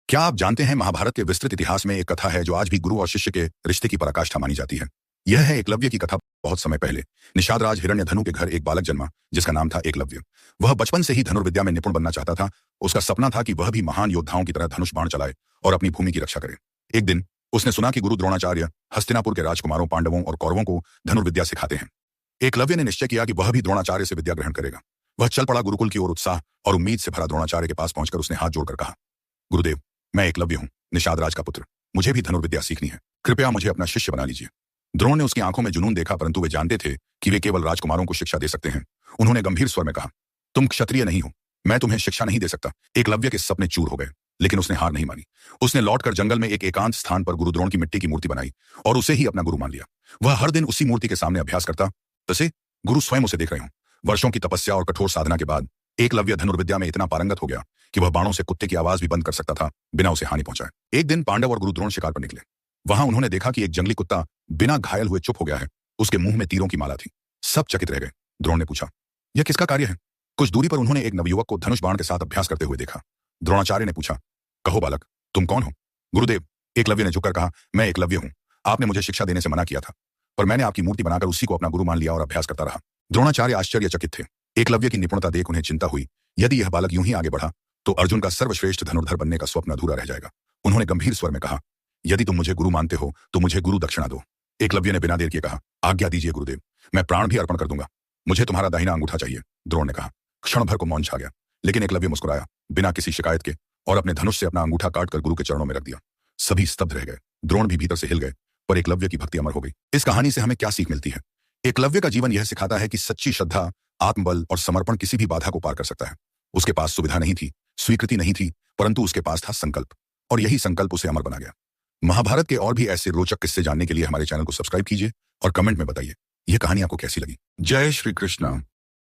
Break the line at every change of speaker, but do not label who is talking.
क्या आप जानते हैं महाभारत के विस्तृत इतिहास में एक कथा है जो आज भी गुरु और शिष्य के रिश्ते की पराकाष्ठा मानी जाती है। यह है एकलव्य की कथा। बहुत समय पहले निषाद राज हिरण्यधनु के घर एक बालक जन्मा जिसका नाम था एकलव्य। वह बचपन से ही धनुर्विद्या में निपुण बनना चाहता था। उसका सपना था कि वह भी महान योद्धाओं की तरह धनुष बाण चलाए और अपनी भूमि की रक्षा करे। एक दिन उसने सुना कि गुरु द्रोणाचार्य हस्तिनापुर के राजकुमारों पांडवों और कौरवों को धनुर्विद्या सिखाते हैं। एकलव्य ने निश्चय किया कि वह भी द्रोणाचार्य से विद्या ग्रहण करेगा। वह चल पड़ा गुरुकुल की ओर। उत्साह और उम्मीद से भरा द्रोणाचार्य के पास पहुंचकर उसने हाथ जोड़कर कहा, गुरुदेव, मैं एकलव्य हूं, निषाद राज का पुत्र। मुझे भी धनुर्विद्या सीखनी है। कृपया मुझे अपना शिष्य बना लीजिए। द्रोण ने उसकी आंखों में जुनून देखा, परंतु वे जानते थे कि वे केवल राजकुमारों को शिक्षा दे सकते हैं। उन्होंने गंभीर स्वर में कहा, तुम क्षत्रिय नहीं हो, मैं तुम्हें शिक्षा नहीं दे सकता। एकलव्य के सपने चूर हो गए, लेकिन उसने हार नहीं मानी। उसने लौटकर जंगल में एक एकांत स्थान पर गुरु द्रोण की मिट्टी की मूर्ति बनाई और उसे ही अपना गुरु मान लिया। वह हर दिन उसी मूर्ति के सामने अभ्यास करता, जैसे गुरु स्वयं उसे देख रहे हों। वर्षों की तपस्या और कठोर साधना के बाद एकलव्य धनुर्विद्या में इतना पारंगत हो गया कि वह बाणों से कुत्ते की आवाज भी बंद कर सकता था, बिना उसे हानि पहुंचाए। एक दिन पांडव और गुरु द्रोण शिकार पर निकले। वहां उन्होंने देखा कि एक जंगली कुत्ता बिना घायल हुए चुप हो गया है। उसके मुंह में तीरों की माला थी। सब चकित रह गए। द्रोण ने पूछा, यह किसका कार्य है? कुछ दूरी पर उन्होंने एक नवयुवक को धनुष बाण के साथ अभ्यास करते हुए देखा। द्रोणाचार्य ने पूछा, कहो बालक, तुम कौन हो? गुरुदेव, एकलव्य ने झुककर कहा, मैं एकलव्य हूं। आपने मुझे शिक्षा देने से मना किया था, पर मैंने आपकी मूर्ति बनाकर उसी को अपना गुरु मान लिया और अभ्यास करता रहा। द्रोणाचार्य आश्चर्यचकित थे। एकलव्य की निपुणता देख उन्हें चिंता हुई। यदि यह बालक यूं ही आगे बढ़ा तो अर्जुन का सर्वश्रेष्ठ धनुर्धर बनने का स्वप्न अधूरा रह जाएगा। उन्होंने गंभीर स्वर में कहा, यदि तुम मुझे गुरु मानते हो तो मुझे गुरु दक्षिणा दो। एकलव्य ने बिना देर किए कहा, आज्ञा दीजिए गुरुदेव, मैं प्राण भी अर्पण कर दूंगा। मुझे तुम्हारा दाहिना अंगूठा चाहिए। द्रोण ने कहा। क्षण भर को मौन छा गया, लेकिन एकलव्य मुस्कुराया बिना किसी शिकायत के और अपने धनुष से अपना अंगूठा काटकर गुरु के चरणों में रख दिया। सभी स्तब्ध रह गए। द्रोण भी भीतर से हिल गए, पर एकलव्य की भक्ति अमर हो गई। इस कहानी से हमें क्या सीख मिलती है? एकलव्य का जीवन यह सिखाता है कि सच्ची श्रद्धा, आत्मबल और समर्पण किसी भी बाधा को पार कर सकता है। उसके पास सुविधा नहीं थी, स्वीकृति नहीं थी, परंतु उसके पास था संकल्प, और यही संकल्प उसे अमर बना गया। महाभारत के और भी ऐसे रोचक किस्से जानने के लिए हमारे चैनल को सब्सक्राइब कीजिए और कमेंट में बताइए यह कहानी आपको कैसी लगी। जय श्री कृष्ण।